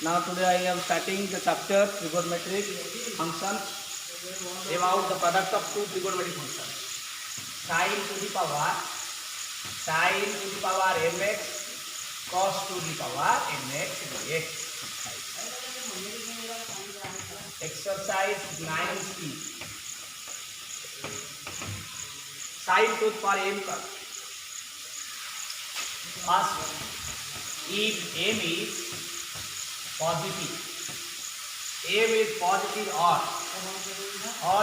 Now today I am starting the chapter trigonometric functions about the product of two trigonometric functions. Sin to the power mx cos to the power mx dx. Exercise 9c. Sin to the power m का first, if m is positive, m is positive or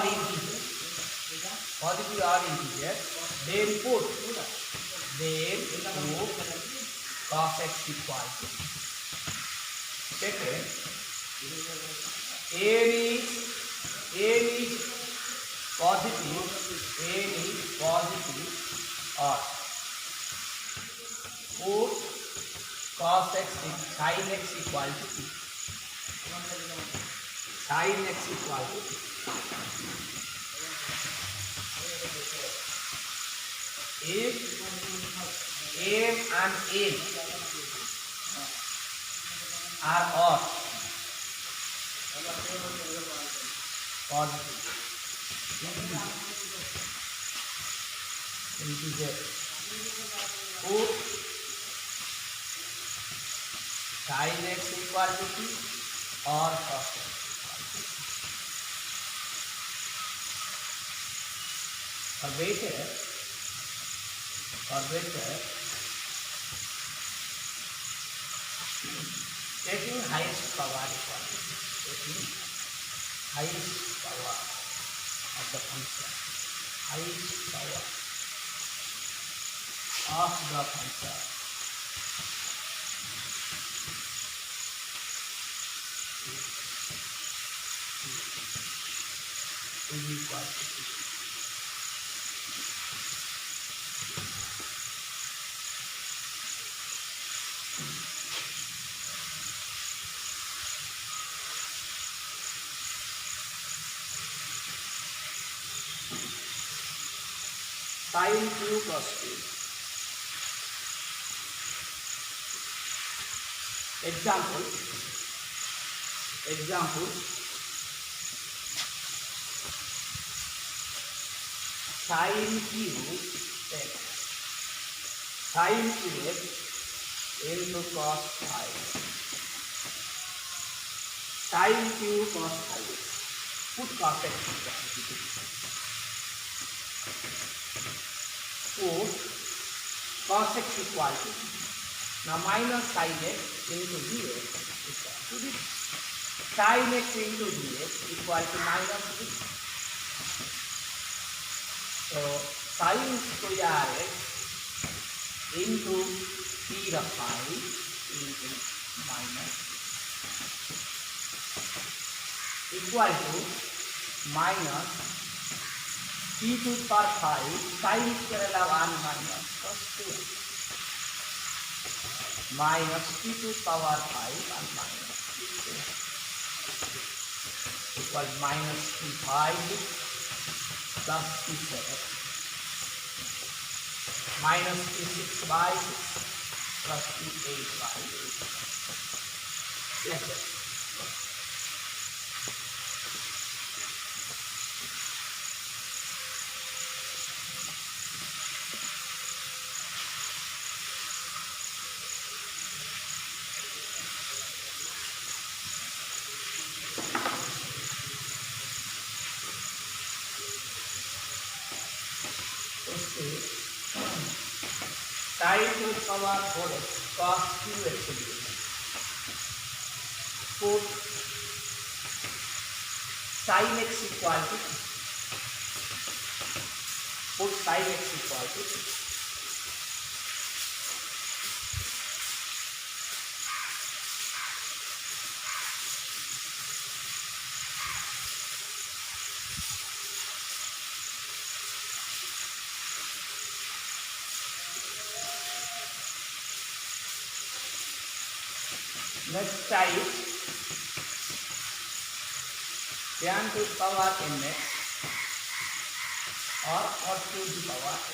integer, positive or integer, then put cos x equal to. Second, n is positive or put cos x sin x equal to p. Sin x equal to p. If m and n are odd, positive, integer, put sin x equal to p or cos x equal to p. For better, taking highest power equal to, taking highest power of the function, highest power of the function is equal to p. Sin q cos q. Example, sin q x into cos phi. Sin q cos phi x. Put cos x equal to p. Put cos x equal to p. Now minus sin x into dx equal to this. Sin x into dx equal to minus this. So sin square x into p the phi into minus equal to minus p to the power phi sin square 1 minus cos 2 minus p to the power phi 1 minus p square equal minus p5 plus p7 minus p6 by 6 plus p8 by 8. Like that. Sin to the power 4x cos qx dx. Put sin x equal to next type tan to the power mx or cos to the power x.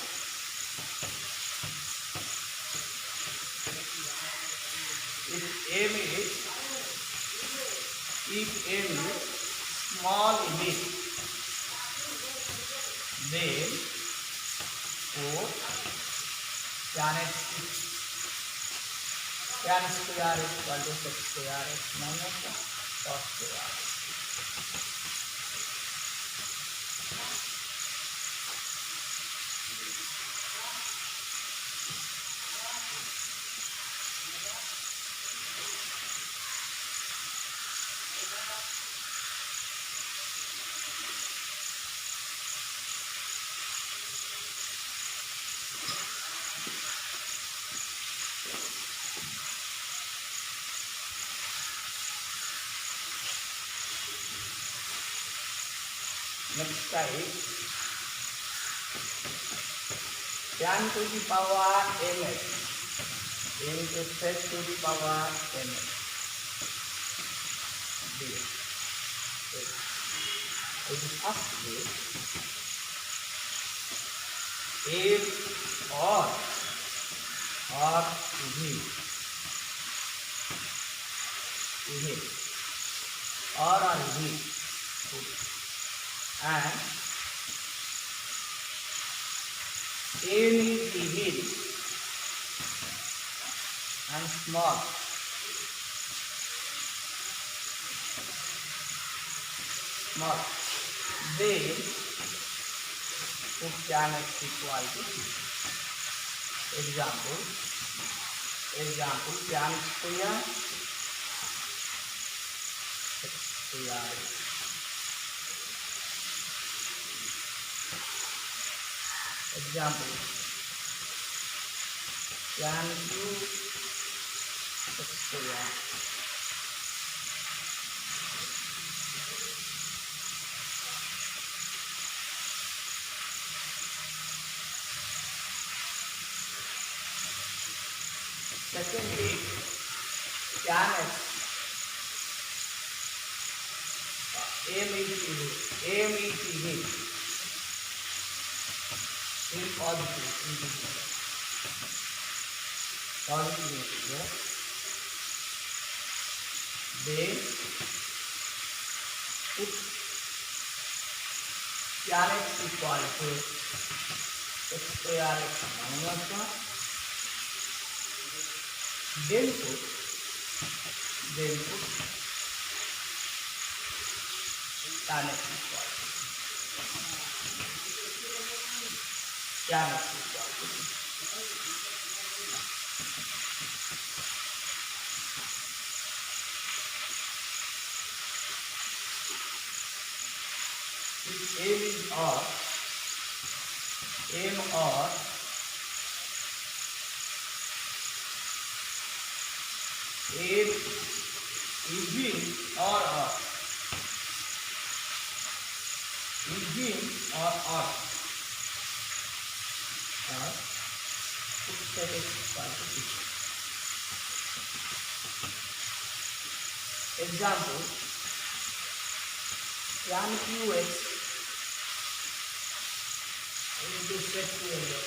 If m is if n is small enough, then O tan square is equal to sec square x minus cos square. Next type, tan to the power mx into sec to the power mx dx. It is asked if or v or v and n is even and small, then put tan x equal to example tan square x square. Example, tan cube x square. Secondly, tan x m is even in positive integer, then put tan x equal to x square x minus 1, then put tan x equal to if m is odd, m or m even or odd, put sec x equal to b. Example, tan qx into sec 2x.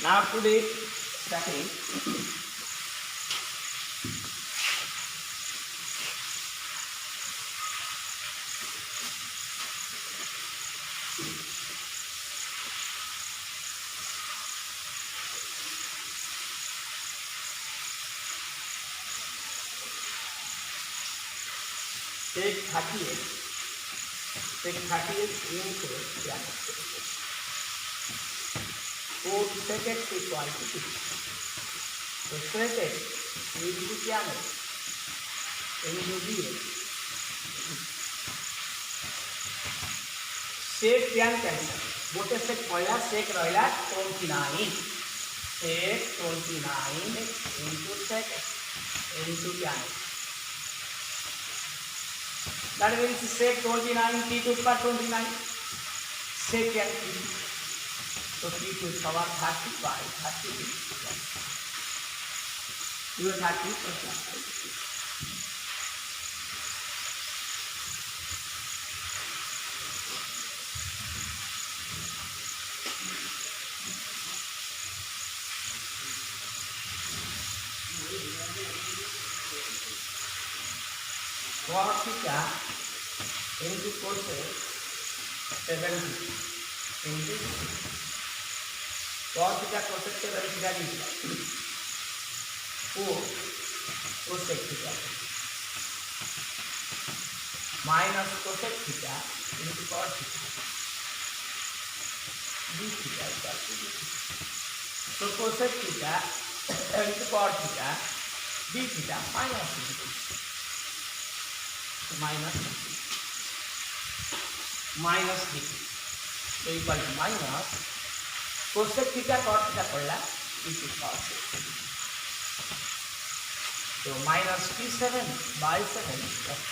Now today second, take 38 into tan. Put sec x equal to 6. So sec x into tan x into dx. Sec tan cancel. Bote sec पहला sec रहिला 29. Sec 29 into sec x into tan x. That means sec 29 t to the power 29 second t. So t to the power 30 by 30. You are 30%. Cos theta into cosec 70 into cos theta cosec 70 that is 4 cosec theta minus cosec theta into cos theta d theta equal to d theta. So cosec theta into cos theta d theta minus d theta. Minus d theta. So equal to minus cosec theta cos theta पड़ला into cos theta. So minus t7 by 7 plus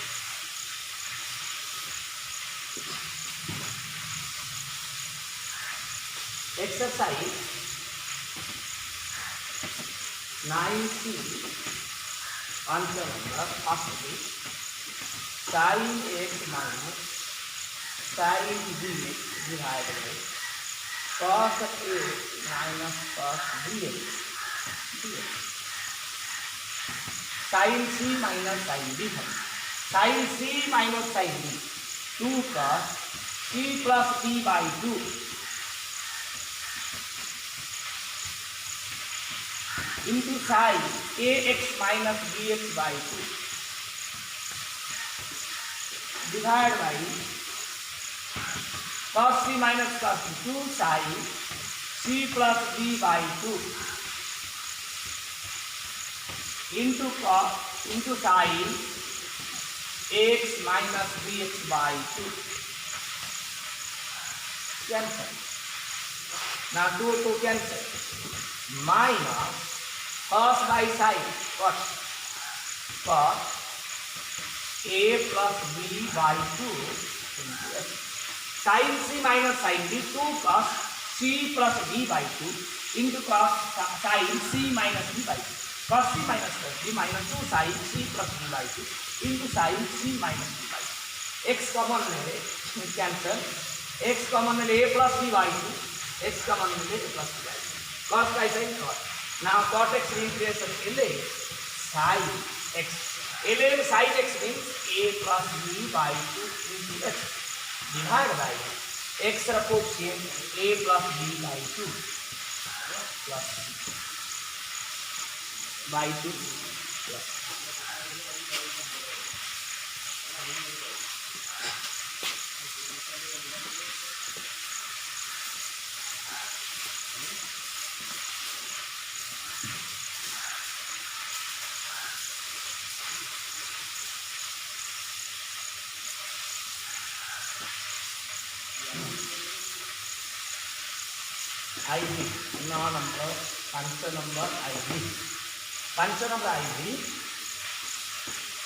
exercise 9C answer number after sin x minus sin dx divided by cos x minus cos dx. Sin c minus sin d है sin c minus sin d 2 cos c plus d by 2 into sin ax minus bx by 2 divided by cos c minus cos d 2 sin c plus d by 2 into sin x minus bx by 2 cancel. Now 2 to cancel minus cos by sin cos a plus b by 2 into x. Sin c minus sin d 2 cos c plus d by 2 into cos sin c minus d by 2. Cos c minus cos d minus 2 sin c plus d by 2 into sin c minus d by 2. X common ले cancel. X common ले a plus d by 2. X common ले a plus d by 2. Cos by sin cos. Now cot x replaces LA sin x. LA sin x means a plus b by 2 into x divided by x quotient a plus b by 2 plus by 2 plus IB, no number, function number IB. Function number IB,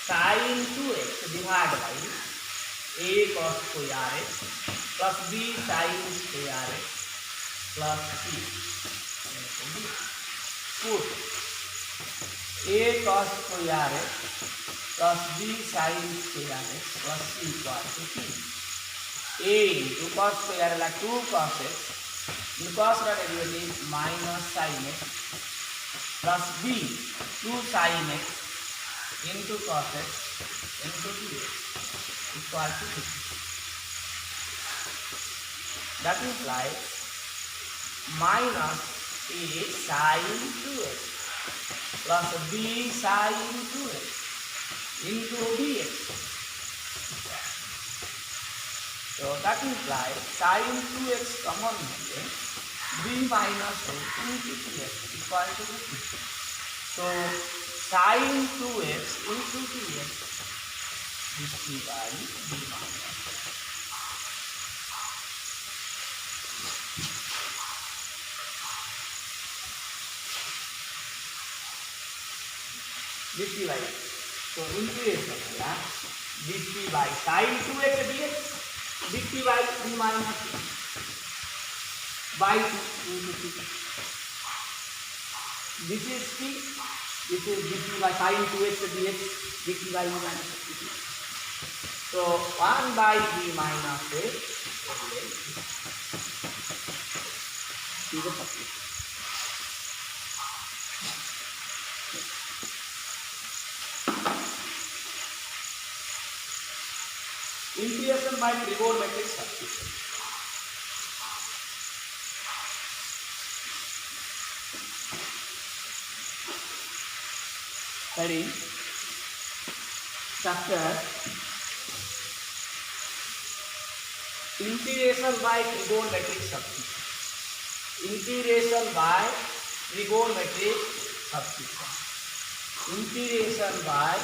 sin 2x divided by a cos square x plus b sin square x plus c. Put a cos square x plus b sin square x plus c equal to c. A into cos square like 2 cos x. In cos derivative minus sin x plus b 2 sin x into cos x into dx equal to 50. That implies minus a sin 2x plus b sin 2x into dx. So that implies sin 2x common b minus a into dx equal to 50. So sin 2x into dx is b by b minus. This is like so integration dt by sin 2x dx dt by b minus by 2 into t. This is t. This is dt by sin 2x dx dt by b minus t. So 1 by b minus a is a substitution. Integration by trigonometric substitution. Heading chapter integration by trigonometric substitution. Integration by trigonometric substitution. Integration by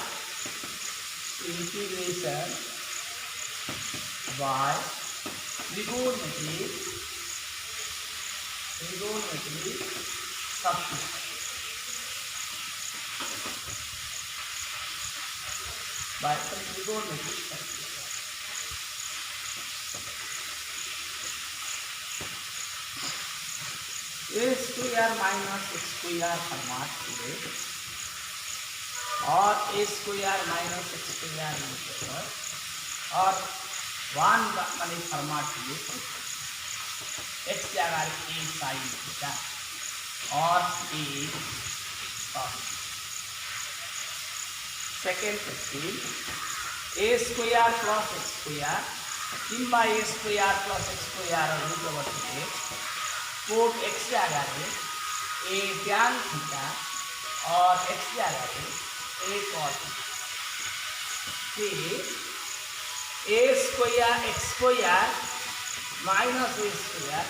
trigonometric substitution. By trigonometric substitution. A square minus x square format today, or a square minus x square or 1 माने format today, x जगह a sin theta और a cos. Second question, a square plus x square किंबा a square plus x square root over 2 cot x जगह में a tan theta और x जगह में a cos theta. a square x square minus a square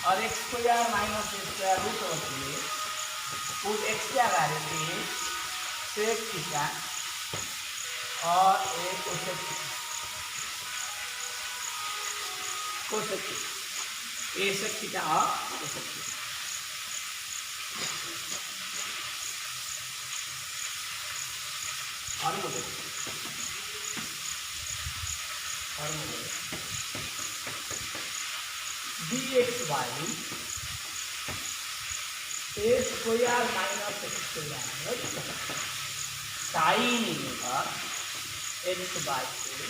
और x square minus a square root over 2 cot x जगह में a sec theta और a cosec थीटा. cosec theta a sec theta और cosec theta. और dx by a square minus x square sin inverse x by a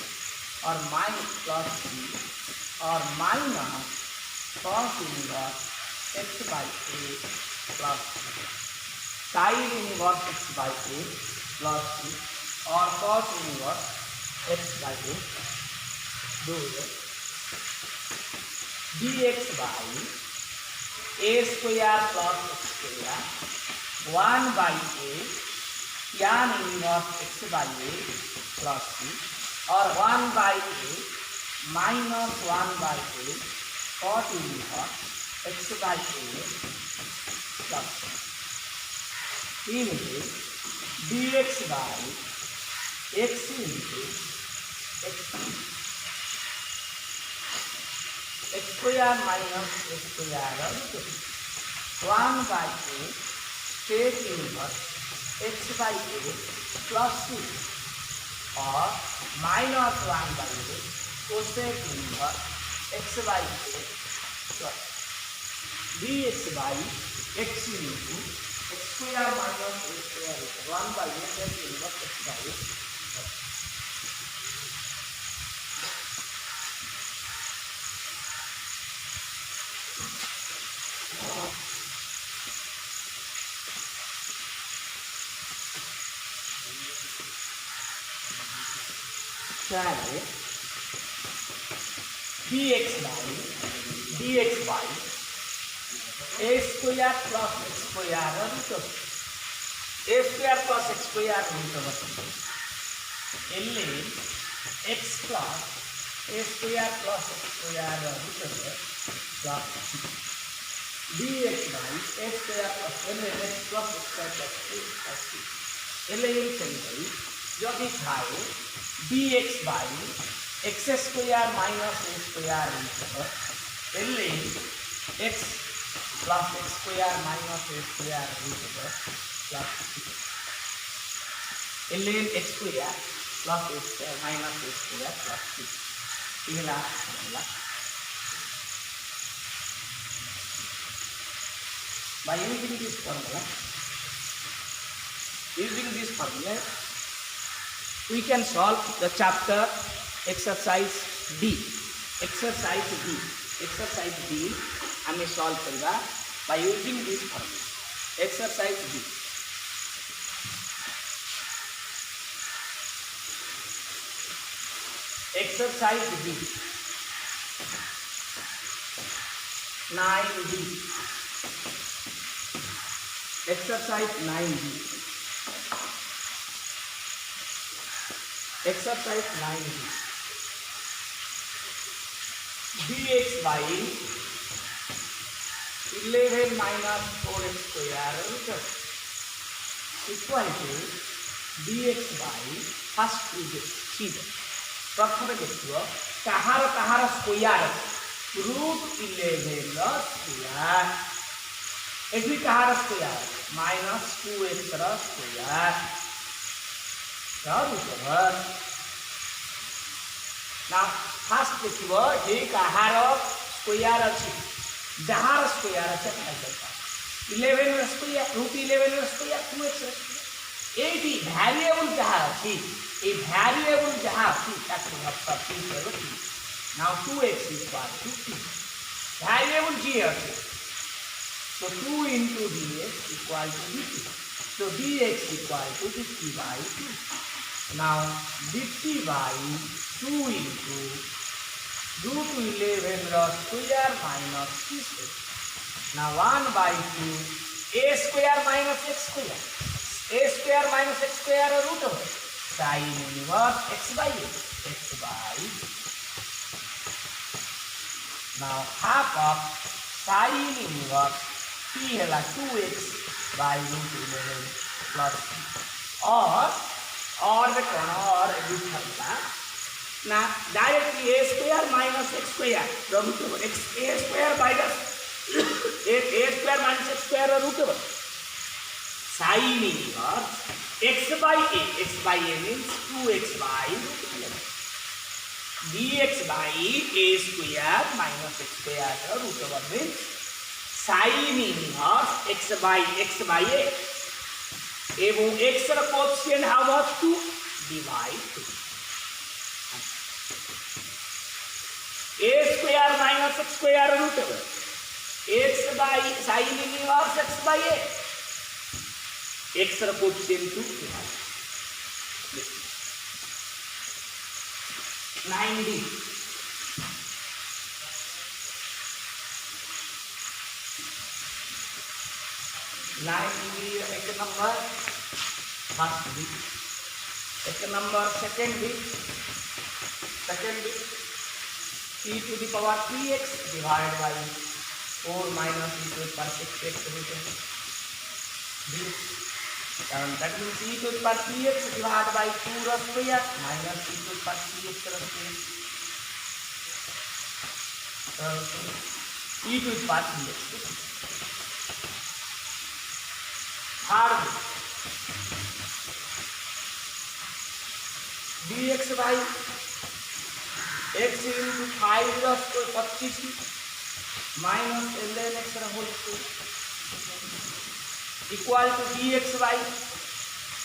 और minus plus b और minus cos inverse x by a plus sin inverse x by a plus b और cos inverse x by a दो dx by a square plus x square 1 by a tan inverse x by a plus b और 1 by a minus 1 by a cos inverse x by a plus into dx by x into x square minus x square 1 by a sec inverse x by a plus 2 और minus 1 by a cosec inverse x by a plus dx by x into x square minus a square 1 by a sec inverse x by a plus. चाहे dx by a square plus x square root of a square plus x square root over ln x plus a square plus x square root over plus dx by a square plus ln x plus x square plus 2 ln चलिए जो दिखाए dx by x square minus a square root over ln x plus x square minus a square root over plus ln x square plus a square minus a square plus 2 पहला formula by using this formula we can solve the chapter exercise D हमें solve करेगा by using this formula exercise D exercise D 9D exercise 9D exercise 9D dx by 11 minus 4x square equal to dx by first प्रथम देखिए कहार square √11 square एठी कहार square -2x square ना first देखिए ये कहार square अछि जहार square अछि 11 square √11 square 2x eighty variable जहार अछि a variable जहाँ that we have substituted now 2x is equal to 2 variable g so 2 into dx equal to dt so dx equal to dt by 2 now dt by 2 into √11 square minus 6 now 1 by 2 a square minus x square root over sin inverse x by now half of sin inverse p है 2x by √11 plus और now directly a square minus x square root over x a square minus a square minus x square root over sin inverse x by a means 2x by √11 dx by a square minus x square root over means sin inverse x by a एवं x रा coefficient how much 2 divide 2 a square minus x square root over x by sin inverse x by a x रा coefficient 2 9D एक number first B एक number second B e to the power 3x divided by 4 minus e to the power 6x and that means e to the power 3x divided by 2 square minus e to the power 3x square e to the power 3x third dx by x into 5 square 25 minus ln x whole square equal to dx by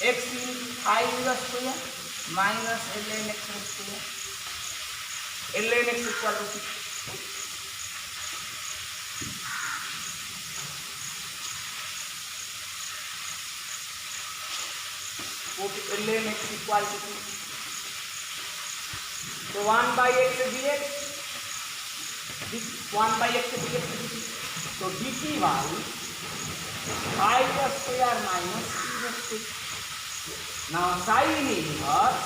x into 5 square minus ln x square ln x equal to 6 ln x equal to 2 so 1 by x dx 1 by x dx so dt by 5 square minus 3 square now sin inverse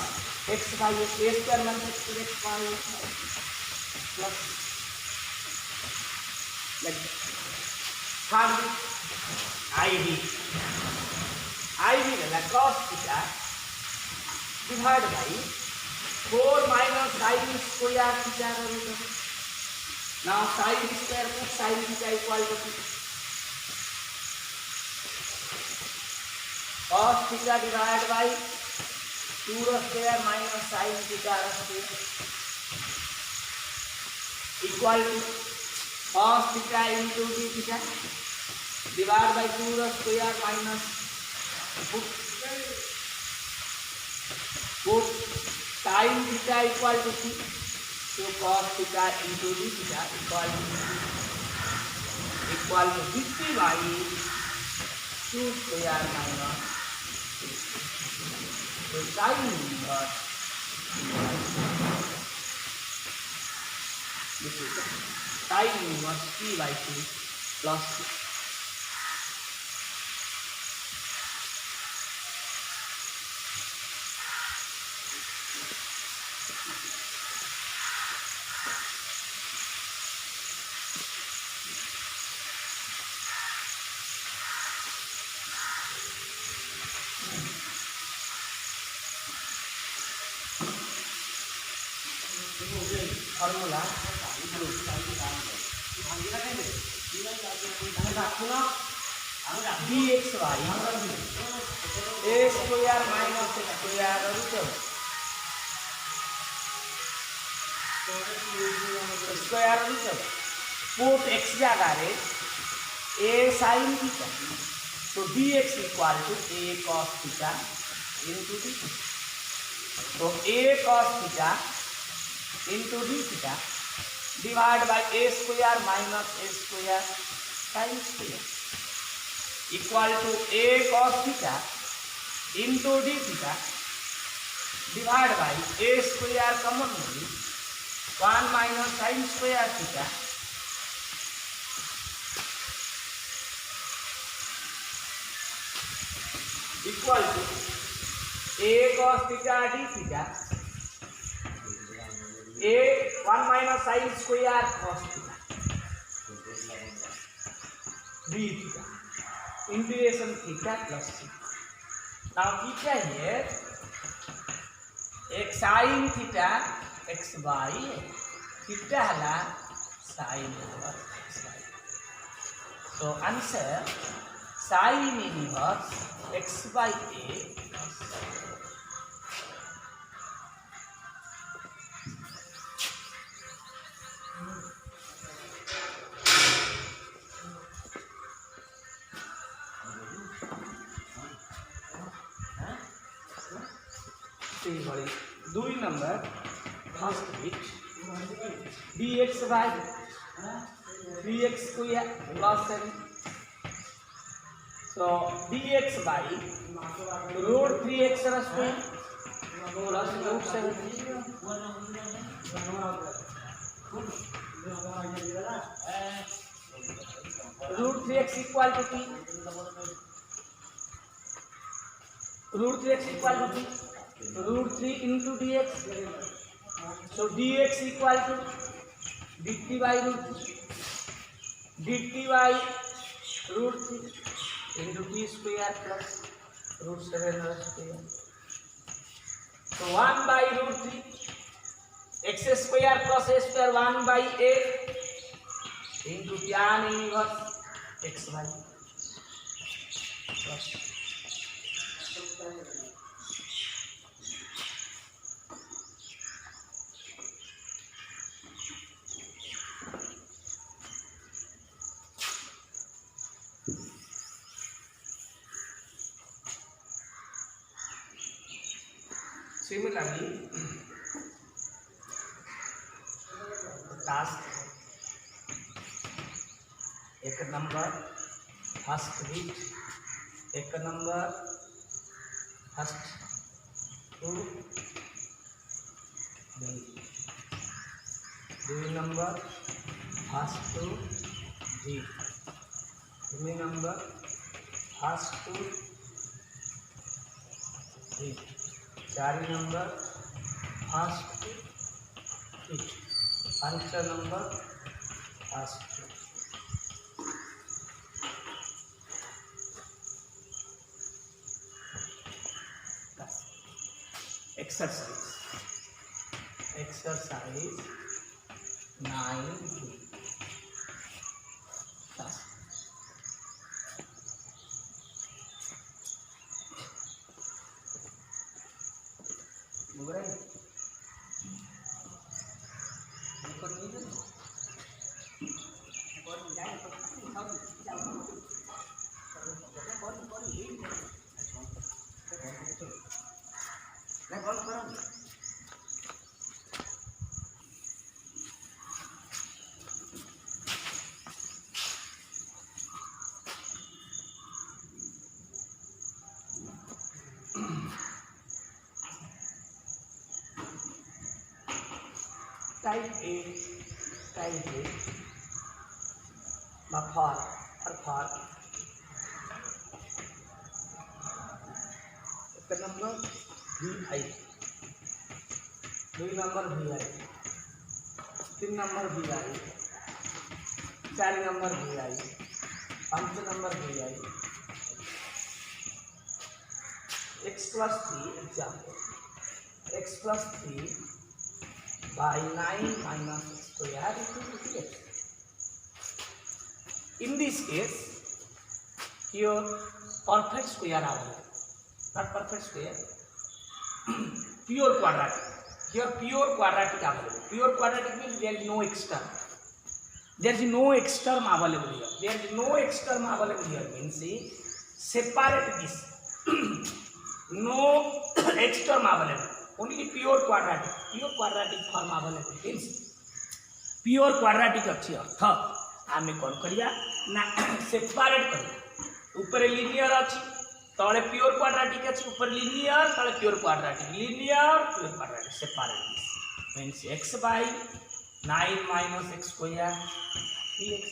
x by a square minus x by plus like third id la cos theta divided by 4 minus sin square theta root over now sin square plus sin theta equal to cos theta divided by 2 square minus sin theta square equal to cos theta into d theta divided by 2 square minus put sin theta equal to 2, so cos theta into d theta equal to 50 by 2 square minus 6. So sin inverse, this is sin inverse p by 2 plus 6. Formula dx y a square minus x square square put x जगह रे a sin theta, so dx equal to a cos theta into d, so a cos theta into d theta divided by a square minus a square sin square equal to a cos theta into d theta divided by a square common 1 minus sin square theta equal to a cos theta d theta a 1 minus sin square cos theta d theta integration theta plus theta. Now theta here x sin theta x by theta hala sin inverse x by. So answer sin inverse x by a दुई number first bit dx by 3x square plus 7, so dx by root 3x square plus root 7 root 3x equal to t, root 3x equal to t, root 3 into dx, so dx equal to dt by root 3, dt by root 3 into t square plus root 7 square, so 1 by root 3 x square plus a square 1 by a into tan inverse x by plus similarly task एक number first bit, एक number first two दुई number first two जी, दुई number first two जी, चार number first two, पाँच number first two. Exercise 9. Type A for एक number VI, 2 number VI, 3 number VI, 4 number VI, 5 number VI, x plus 3 example, x plus 3 by 9 minus x square equal to x. In this case, here perfect square available, not perfect square, pure quadratic. Here pure quadratic available. Pure quadratic means there is no x term. There is no x term available here. There is no x term available here means separate this. No x term available. Only pure quadratic. Pure quadratic form available means pure quadratic अच्छी अर्थ आम कौन करिया ना separate करिया ऊपर linear अच्छी तले pure quadratic अच्छी ऊपर लिनियर तले pure quadratic linear pure quadratic separate means x by 9 minus x square dx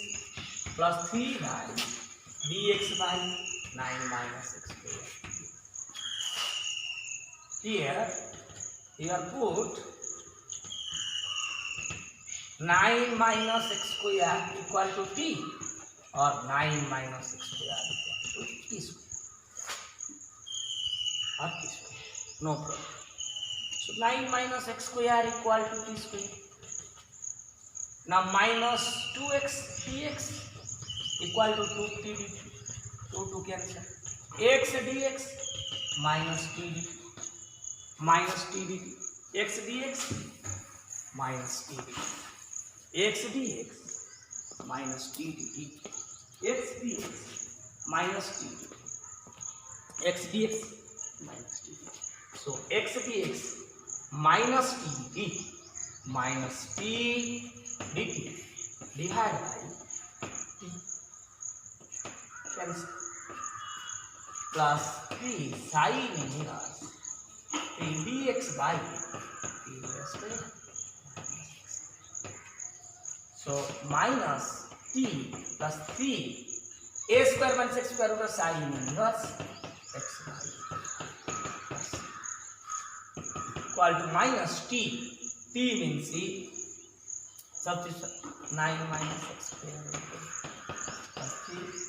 plus 3 by dx by 9 minus x square. Here put 9 minus x square equal to t or 9 minus x square equal to t square or t square, no problem. So 9 minus x square equal to t square. Now minus 2x dx equal to 2t dt, 2 cancel, x dx minus t dt, minus t dt, x dx minus t dt, x dx minus t dt, x dx minus t dt, x dx minus t dt. So x dx minus t dt minus t dt divided by t cancel plus 3 sin inverse t dx by t square. So minus t plus 3 a square minus x square over sin inverse x by plus equal to minus t. T means c. Substitute 9 minus x square plus 3.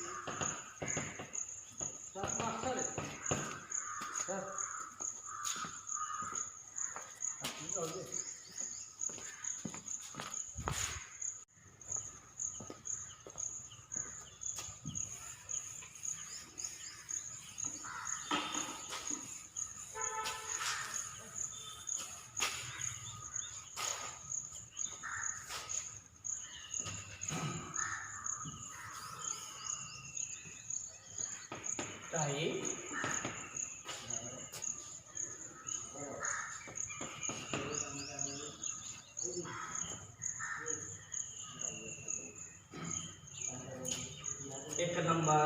एक number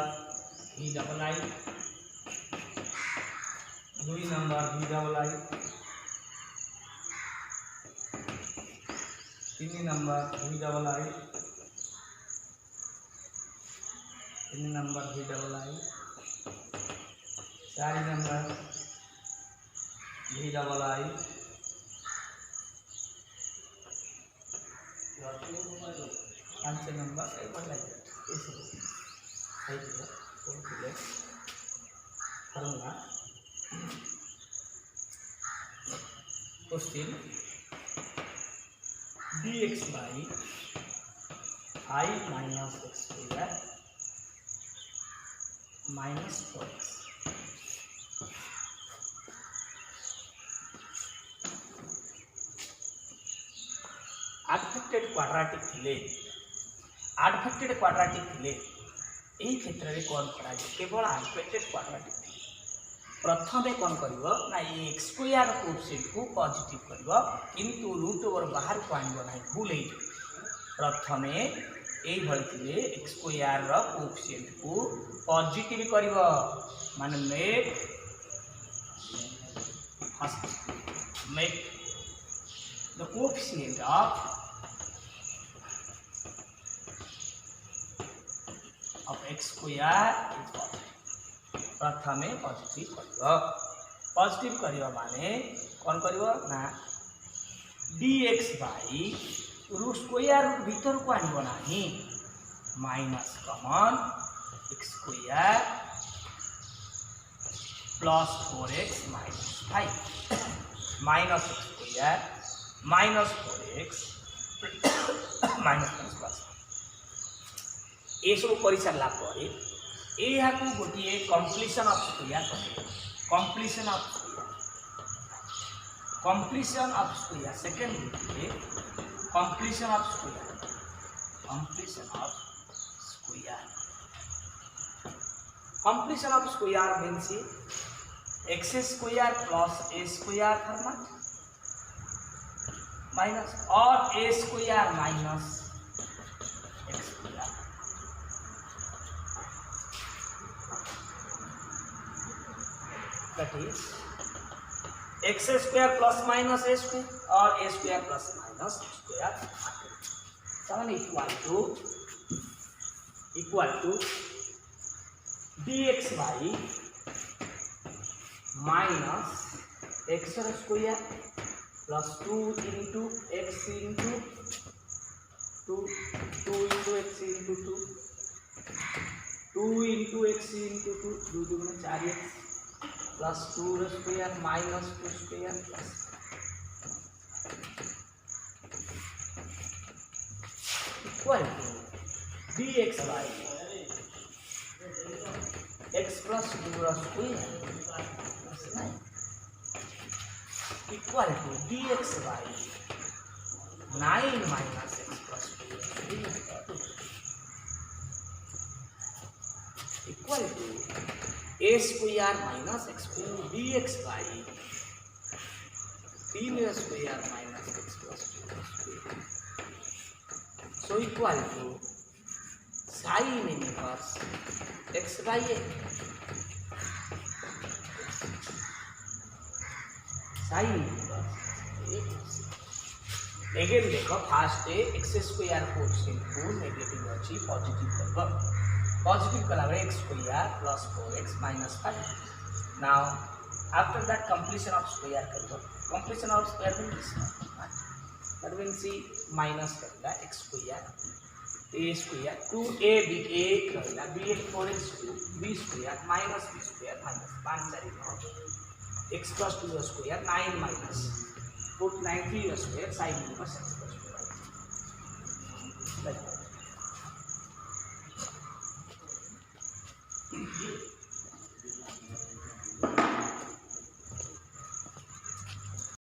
V double आई, 2 number V double आई, 3 number V double आई, 3 number V double आई, 4 number V double आई, 5 number करूँगा question dx by I minus x square minus 4x. adfacted quadratic थिले adfacted quadratic थिले यही क्षेत्र में कौन करा केवल adfacted quadratic प्रथम कौन कर एक्स स्क्वायर कोएफिशिएंट को पॉजिटिव कर किंतु रूट ओवर बाहर को आनब ना भूल प्रथम ये एक्स स्क्वायर कोएफिशिएंट को पॉजिटिव कर मान make the coefficient of of x square is positive प्रथमे पॉजिटिव करिवो पॉजिटिव करिवो माने कोन करिवो ना dx by root square root भीतर को आनिबो नाही minus common x square plus 4x minus 5 minus x square minus 4x minus plus ये सब कर सारा पर यह गोटे completion of square completion of square second गोटे completion of square means X square plus A square format minus और A square minus X square that is X square plus minus A square और A square plus minus square समान equal to dx by minus X square plus 2 into X into 2 into X into 2 into X into 2 2 में 4x plus 2 square minus 2 square plus equal to dx by x plus 2 square plus 9 equal to dx by 9 minus x plus 2 equal to a square minus x square dx by 3 square minus x plus 2 so equal to sine inverse x by a sine inverse again देखो fast X square coefficient negative अछि positive करबो positive कला x square plus 4x minus 5 now after that completion of square करबो completion of square means that means C minus करला x square a square 2a b a करला b 4x 2 b square minus b square minus 5 4 x plus 2 square 9 minus put 90 square sin inverse x plus 2 like that